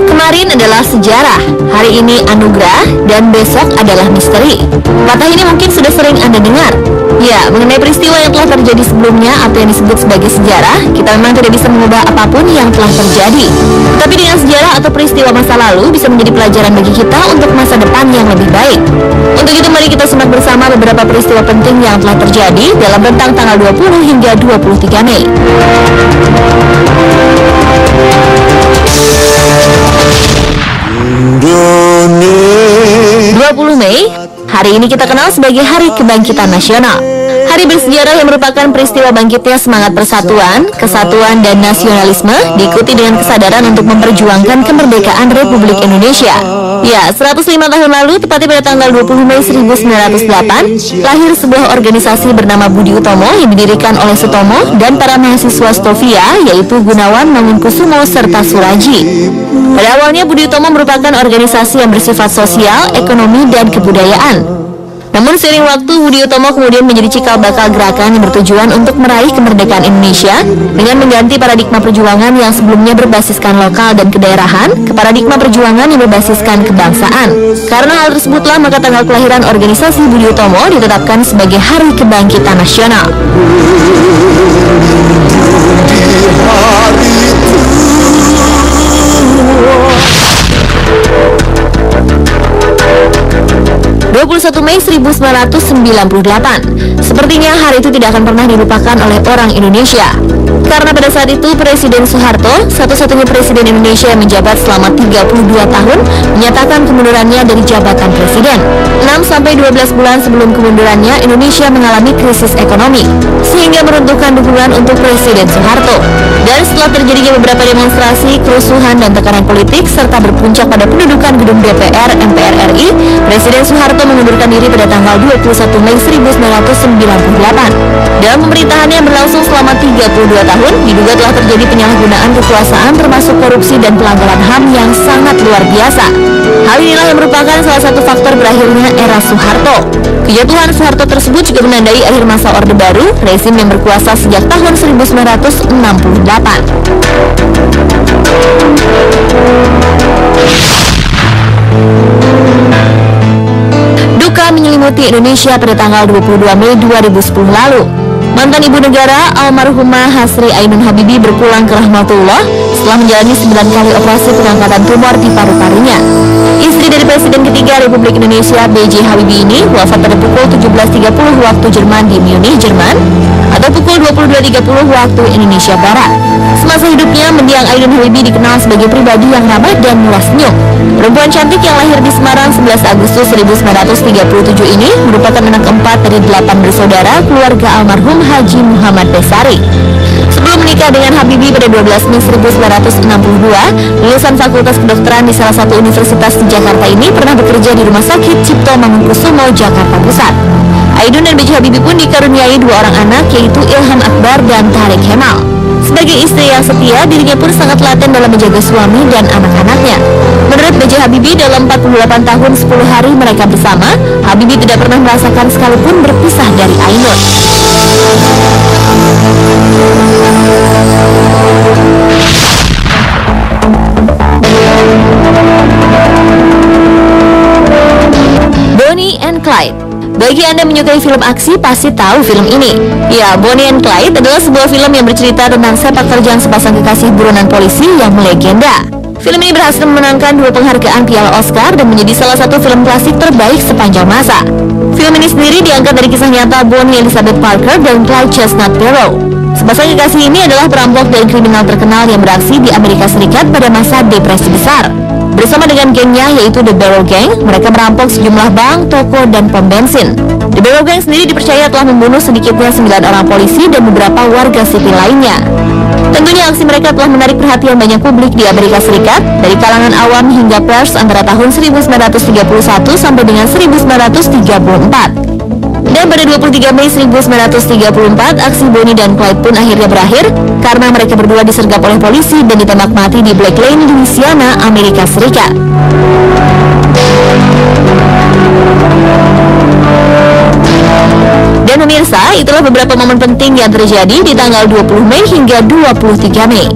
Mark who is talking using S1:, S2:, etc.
S1: Kemarin adalah sejarah, hari ini anugerah, dan besok adalah misteri. Kata ini mungkin sudah sering Anda dengar. Ya, mengenai peristiwa yang telah terjadi sebelumnya atau yang disebut sebagai sejarah, kita memang tidak bisa mengubah apapun yang telah terjadi. Tapi dengan sejarah atau peristiwa masa lalu bisa menjadi pelajaran bagi kita untuk masa depan yang lebih baik. Untuk itu mari kita simak bersama beberapa peristiwa penting yang telah terjadi dalam rentang tanggal 20 hingga 23 Mei. 20 Mei, hari ini kita kenal sebagai Hari Kebangkitan Nasional. Hari bersejarah yang merupakan peristiwa bangkitnya semangat persatuan, kesatuan, dan nasionalisme diikuti dengan kesadaran untuk memperjuangkan kemerdekaan Republik Indonesia. Ya, 105 tahun lalu, tepatnya pada tanggal 20 Mei 1908, lahir sebuah organisasi bernama Budi Utomo yang didirikan oleh Sutomo dan para mahasiswa Stovia, yaitu Gunawan, Mangunkusumo, serta Suraji. Pada awalnya, Budi Utomo merupakan organisasi yang bersifat sosial, ekonomi, dan kebudayaan. Namun seiring waktu, Budi Utomo kemudian menjadi cikal bakal gerakan yang bertujuan untuk meraih kemerdekaan Indonesia dengan mengganti paradigma perjuangan yang sebelumnya berbasiskan lokal dan kedaerahan ke paradigma perjuangan yang berbasiskan kebangsaan. Karena hal tersebutlah maka tanggal kelahiran organisasi Budi Utomo ditetapkan sebagai Hari Kebangkitan Nasional. 21 Mei 1998. Sepertinya hari itu tidak akan pernah dilupakan oleh orang Indonesia. Karena pada saat itu Presiden Soeharto, satu-satunya Presiden Indonesia yang menjabat selama 32 tahun, menyatakan kemundurannya dari jabatan Presiden. 6-12 bulan sebelum kemundurannya, Indonesia mengalami krisis ekonomi, sehingga meruntuhkan dukungan untuk Presiden Soeharto. Dan setelah terjadinya beberapa demonstrasi, kerusuhan, dan tekanan politik, serta berpuncak pada pendudukan gedung DPR MPR RI, Presiden Soeharto mengundurkan diri pada tanggal 21 Mei 1998. Dalam pemerintahannya yang berlangsung selama 32 tahun, diduga telah terjadi penyalahgunaan kekuasaan termasuk korupsi dan pelanggaran HAM yang sangat luar biasa. Hal inilah yang merupakan salah satu faktor berakhirnya era Soeharto. Kejatuhan Soeharto tersebut juga menandai akhir masa Orde Baru, rezim yang berkuasa sejak tahun 1968. Duka menyelimuti Indonesia pada tanggal 22 Mei 2010 lalu. Mantan ibu negara almarhumah Hasri Ainun Habibie berpulang ke rahmatullah setelah menjalani 9 kali operasi pengangkatan tumor di paru-parunya. Istri dari Presiden ketiga Republik Indonesia B.J. Habibie ini wafat pada pukul 17.30 waktu Jerman di Munich, Jerman, atau pukul 22.30 waktu Indonesia Barat. Semasa hidupnya, mendiang Ainun Habibie dikenal sebagai pribadi yang ramah dan murah senyum. Perempuan cantik yang lahir di Semarang 11 Agustus 1937 ini merupakan anak keempat dari 8 bersaudara keluarga almarhum Haji Muhammad Besari. Sebelum menikah dengan Habibie pada 12 Mei 1962, lulusan Fakultas Kedokteran di salah satu universitas di Jakarta ini pernah bekerja di Rumah Sakit Cipto Mangunkusumo, Jakarta Pusat. Ainun dan B.J. Habibie pun dikaruniai 2 orang anak, yaitu Ilham Akbar dan Tarik Kemal. Sebagai istri yang setia, dirinya pun sangat telaten dalam menjaga suami dan anak-anaknya. Menurut B.J. Habibie, dalam 48 tahun 10 hari mereka bersama, Habibie tidak pernah merasakan sekalipun berpisah dari Ainun. Bonnie and Clyde. Bagi Anda menyukai film aksi, pasti tahu film ini. Ya, Bonnie and Clyde adalah sebuah film yang bercerita tentang sepak terjang sepasang kekasih buronan polisi yang melegenda. Film ini berhasil memenangkan 2 penghargaan Piala Oscar dan menjadi salah satu film klasik terbaik sepanjang masa. Film ini sendiri diangkat dari kisah nyata Bonnie Elizabeth Parker dan Clyde Chestnut Barrow. Sepasang kekasih ini adalah perampok dan kriminal terkenal yang beraksi di Amerika Serikat pada masa Depresi Besar. Bersama dengan gengnya yaitu The Barrow Gang, mereka merampok sejumlah bank, toko, dan pom bensin. The Barrow Gang sendiri dipercaya telah membunuh sedikitnya 9 orang polisi dan beberapa warga sipil lainnya. Tentunya aksi mereka telah menarik perhatian banyak publik di Amerika Serikat, dari kalangan awam hingga pers antara tahun 1931 sampai dengan 1934. Dan pada 23 Mei 1934, aksi Bonnie dan Clyde pun akhirnya berakhir karena mereka berdua disergap oleh polisi dan ditembak mati di Black Lane, Louisiana, Amerika Serikat. Pemirsa, itulah beberapa momen penting yang terjadi di tanggal 20 Mei hingga 23 Mei.